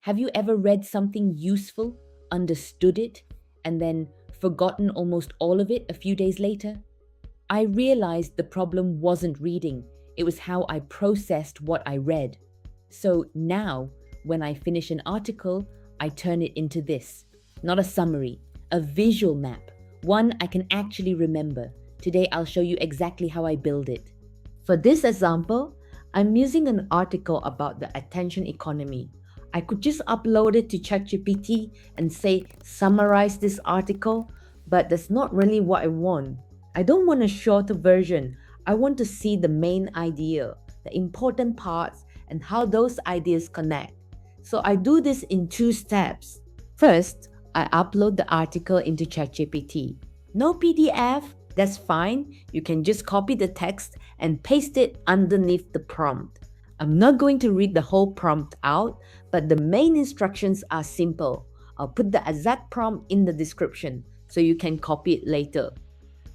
Have you ever read something useful, understood it, and then forgotten almost all of it a few days later? I realized the problem wasn't reading, it was how I processed what I read. So now, when I finish an article, I turn it into this: not a summary, a visual map, one I can actually remember. Today, I'll show you exactly how I build it. For this example, I'm using an article about the attention economy. I could just upload it to ChatGPT and say, summarize this article, but that's not really what I want. I don't want a shorter version. I want to see the main idea, the important parts, and how those ideas connect. So I do this in 2 steps. First, I upload the article into ChatGPT. No PDF? That's fine. You can just copy the text and paste it underneath the prompt. I'm not going to read the whole prompt out, but the main instructions are simple. I'll put the exact prompt in the description so you can copy it later.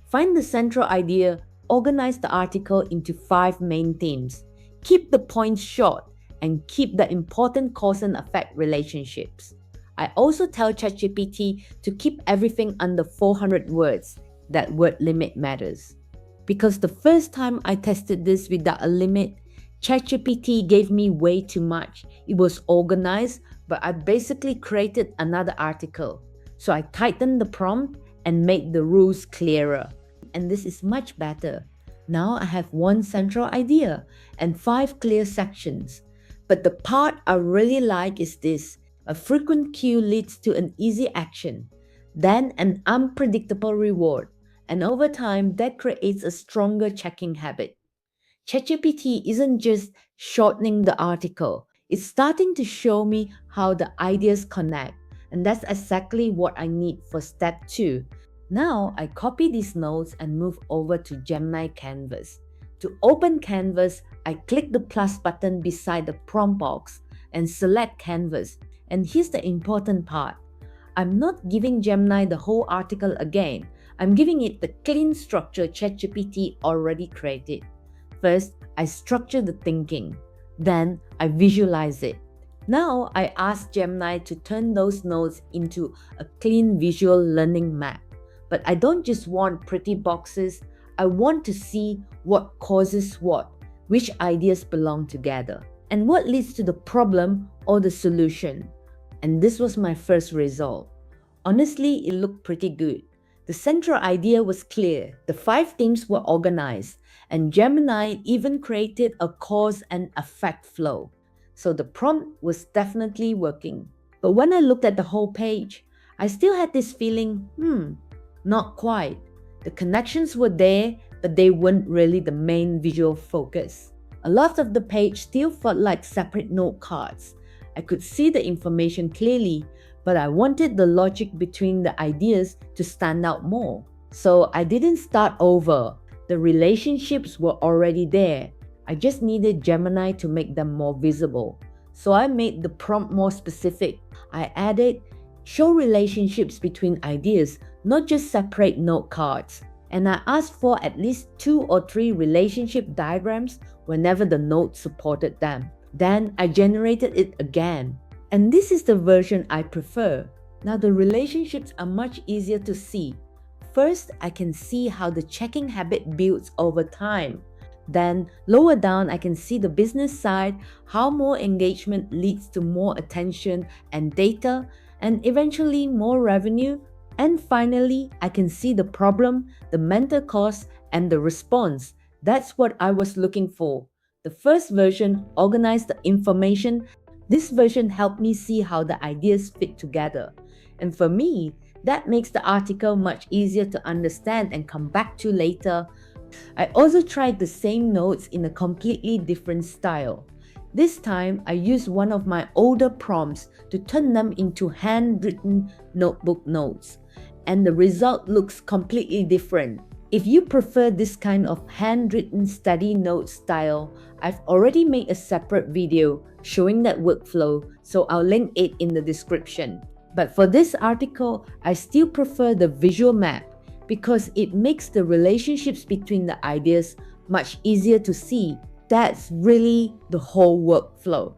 Find the central idea, organize the article into 5 main themes. Keep the points short and keep the important cause and effect relationships. I also tell ChatGPT to keep everything under 400 words. That word limit matters. Because the first time I tested this without a limit, ChatGPT gave me way too much. It was organized, but I basically created another article. So I tightened the prompt and made the rules clearer. And this is much better. Now I have one central idea and 5 clear sections. But the part I really like is this: a frequent cue leads to an easy action, then an unpredictable reward. And over time, that creates a stronger checking habit. ChatGPT isn't just shortening the article, it's starting to show me how the ideas connect. And that's exactly what I need for step 2. Now I copy these notes and move over to Gemini Canvas. To open Canvas, I click the plus button beside the prompt box and select Canvas. And here's the important part: I'm not giving Gemini the whole article again. I'm giving it the clean structure ChatGPT already created. First, I structure the thinking. Then, I visualize it. Now, I ask Gemini to turn those notes into a clean visual learning map. But I don't just want pretty boxes. I want to see what causes what, which ideas belong together, and what leads to the problem or the solution. And this was my first result. Honestly, it looked pretty good. The central idea was clear, the 5 themes were organized, and Gemini even created a cause and effect flow. So the prompt was definitely working. But when I looked at the whole page, I still had this feeling, not quite. The connections were there, but they weren't really the main visual focus. A lot of the page still felt like separate note cards. I could see the information clearly, but I wanted the logic between the ideas to stand out more. So I didn't start over. The relationships were already there. I just needed Gemini to make them more visible. So I made the prompt more specific. I added, show relationships between ideas, not just separate note cards. And I asked for at least 2 or 3 relationship diagrams whenever the note supported them. Then I generated it again. And this is the version I prefer. Now the relationships are much easier to see. First, I can see how the checking habit builds over time. Then, lower down, I can see the business side, how more engagement leads to more attention and data, and eventually more revenue. And finally, I can see the problem, the mental cost, and the response. That's what I was looking for. The first version organized the information. This version helped me see how the ideas fit together. And for me, that makes the article much easier to understand and come back to later. I also tried the same notes in a completely different style. This time, I used one of my older prompts to turn them into handwritten notebook notes. And the result looks completely different. If you prefer this kind of handwritten study note style, I've already made a separate video showing that workflow, so I'll link it in the description. But for this article, I still prefer the visual map because it makes the relationships between the ideas much easier to see. That's really the whole workflow.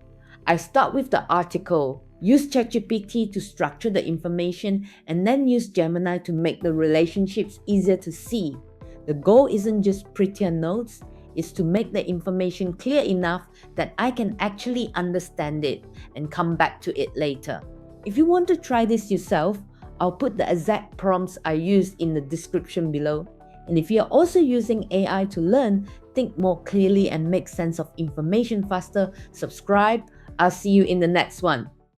I start with the article, Use ChatGPT to structure the information and then use Gemini to make the relationships easier to see. The goal isn't just prettier notes, it's to make the information clear enough that I can actually understand it and come back to it later. If you want to try this yourself, I'll put the exact prompts I used in the description below. And if you're also using AI to learn, think more clearly and make sense of information faster, subscribe. I'll see you in the next one.